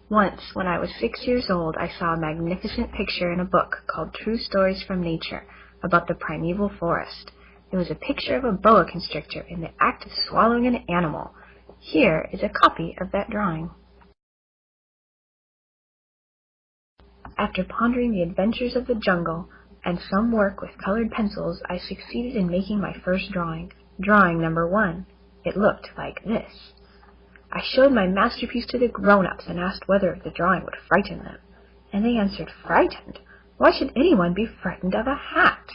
Once, when I was 6 years old, I saw a magnificent picture in a book called True Stories from Nature about the primeval forest. It was a picture of a boa constrictor in the act of swallowing an animal. Here is a copy of that drawing. After pondering the adventures of the jungle and some work with colored pencils, I succeeded in making my first drawing. Drawing number 1. It looked like this. I showed my masterpiece to the grown-ups and asked whether the drawing would frighten them. And they answered, "Frightened? Why should anyone be frightened of a hat?"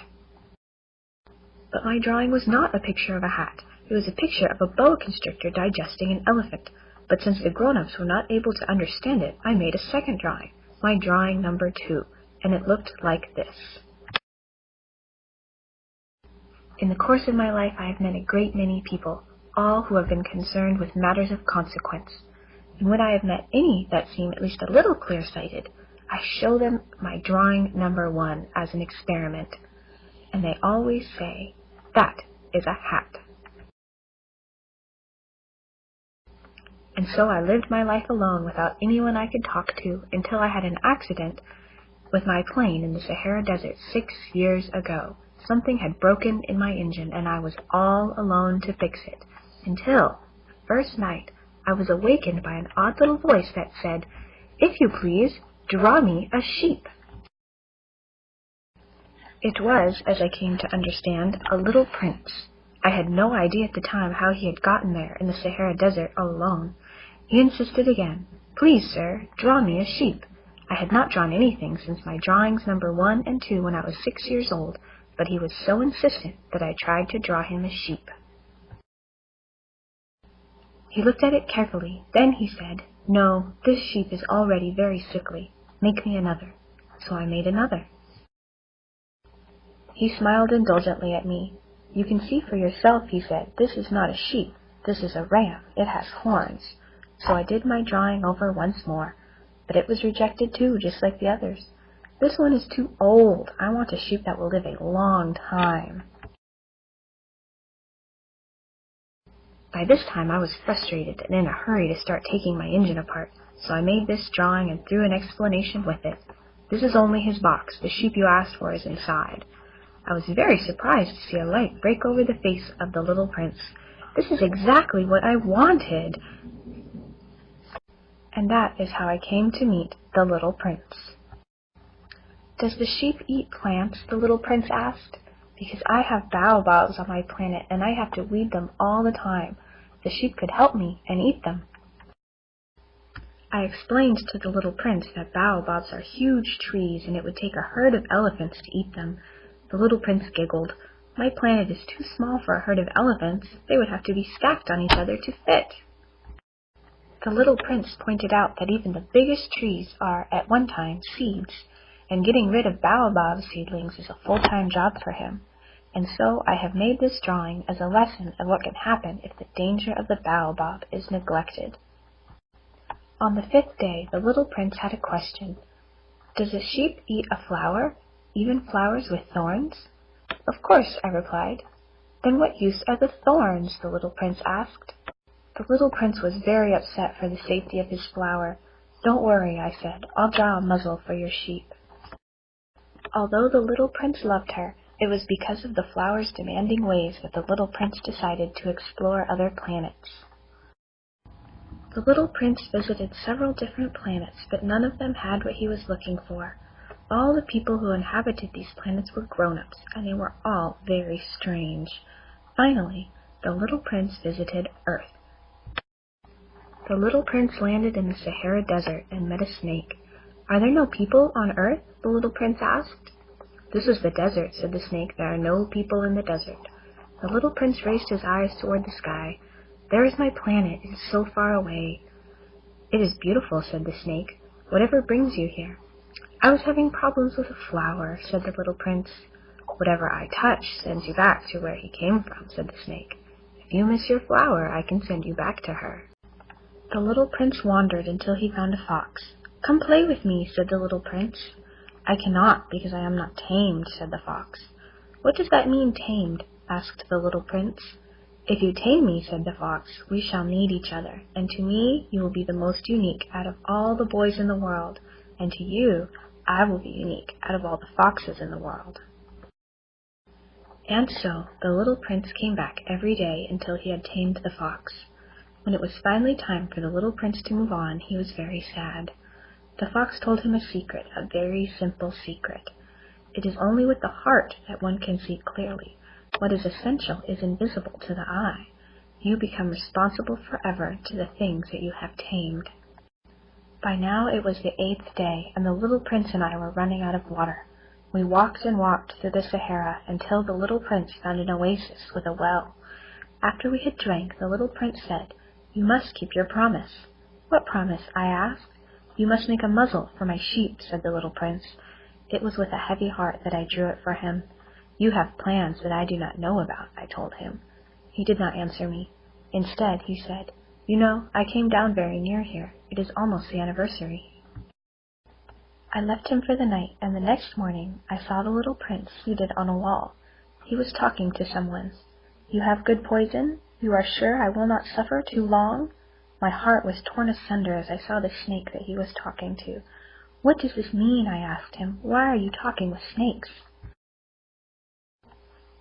But my drawing was not a picture of a hat. It was a picture of a boa constrictor digesting an elephant. But since the grown-ups were not able to understand it, I made a second drawing, my drawing number 2, and it looked like this. In the course of my life, I have met a great many people, all who have been concerned with matters of consequence. And when I have met any that seem at least a little clear-sighted, I show them my drawing number 1 as an experiment. And they always say, "That is a hat." And so I lived my life alone without anyone I could talk to until I had an accident with my plane in the Sahara Desert 6 years ago. Something had broken in my engine and I was all alone to fix it. Until, the first night, I was awakened by an odd little voice that said, "If you please, draw me a sheep." It was, as I came to understand, a little prince. I had no idea at the time how he had gotten there in the Sahara Desert all alone. He insisted again, "Please, sir, draw me a sheep." I had not drawn anything since my drawings number 1 and 2 when I was 6 years old, but he was so insistent that I tried to draw him a sheep. He looked at it carefully. Then he said, "No, this sheep is already very sickly. Make me another." So I made another. He smiled indulgently at me. "You can see for yourself," he said. "This is not a sheep. This is a ram. It has horns." So I did my drawing over once more, but it was rejected too, just like the others. "This one is too old. I want a sheep that will live a long time." By this time I was frustrated and in a hurry to start taking my engine apart, so I made this drawing and threw an explanation with it. "This is only his box. The sheep you asked for is inside." I was very surprised to see a light break over the face of the little prince. "This is exactly what I wanted." And that is how I came to meet the little prince. "Does the sheep eat plants?" the little prince asked. "Because I have baobabs on my planet and I have to weed them all the time. The sheep could help me and eat them." I explained to the little prince that baobabs are huge trees and it would take a herd of elephants to eat them. The little prince giggled. "My planet is too small for a herd of elephants. They would have to be stacked on each other to fit." The little prince pointed out that even the biggest trees are, at one time, seeds, and getting rid of baobab seedlings is a full-time job for him. And so I have made this drawing as a lesson of what can happen if the danger of the baobab is neglected. On the 5th day, the little prince had a question. "Does a sheep eat a flower, even flowers with thorns?" "Of course," I replied. "Then what use are the thorns?" the little prince asked. The little prince was very upset for the safety of his flower. "Don't worry," I said. "I'll draw a muzzle for your sheep." Although the little prince loved her, it was because of the flower's demanding ways that the little prince decided to explore other planets. The little prince visited several different planets, but none of them had what he was looking for. All the people who inhabited these planets were grown-ups, and they were all very strange. Finally, the little prince visited Earth. The little prince landed in the Sahara Desert and met a snake. "Are there no people on Earth?" the little prince asked. "This is the desert," said the snake. "There are no people in the desert." The little prince raised his eyes toward the sky. "There is my planet. It is so far away." "It is beautiful," said the snake. "Whatever brings you here?" "I was having problems with a flower," said the little prince. "Whatever I touch sends you back to where he came from," said the snake. "If you miss your flower, I can send you back to her." The little prince wandered until he found a fox. "Come play with me," said the little prince. "I cannot, because I am not tamed," said the fox. "What does that mean, tamed?" asked the little prince. "If you tame me," said the fox, "we shall need each other, and to me you will be the most unique out of all the boys in the world, and to you I will be unique out of all the foxes in the world." And so the little prince came back every day until he had tamed the fox. When it was finally time for the little prince to move on, he was very sad. The fox told him a secret, a very simple secret. It is only with the heart that one can see clearly. What is essential is invisible to the eye. You become responsible forever to the things that you have tamed. By now it was the 8th day, and the little prince and I were running out of water. We walked and walked through the Sahara until the little prince found an oasis with a well. After we had drank, the little prince said, "You must keep your promise." "What promise?" I asked. "You must make a muzzle for my sheep," said the little prince. It was with a heavy heart that I drew it for him. "You have plans that I do not know about," I told him. He did not answer me. Instead, he said, "You know, I came down very near here. It is almost the anniversary." I left him for the night, and the next morning I saw the little prince seated on a wall. He was talking to someone. "You have good poison? You are sure I will not suffer too long?" My heart was torn asunder as I saw the snake that he was talking to. "What does this mean?" I asked him. "Why are you talking with snakes?"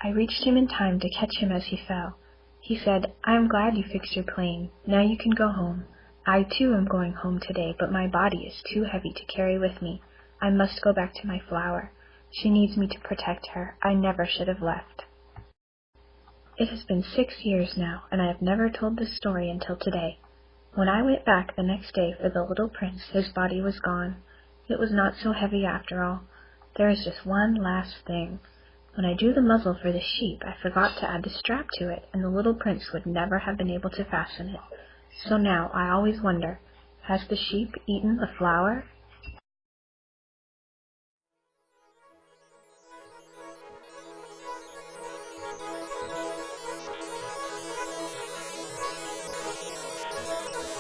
I reached him in time to catch him as he fell. He said, "I am glad you fixed your plane. Now you can go home. I too am going home today, but my body is too heavy to carry with me. I must go back to my flower. She needs me to protect her. I never should have left." It has been 6 years now, and I have never told this story until today. When I went back the next day for the little prince, his body was gone. It was not so heavy after all. There is just one last thing. When I drew the muzzle for the sheep, I forgot to add the strap to it, and the little prince would never have been able to fasten it. So now I always wonder, has the sheep eaten the flower?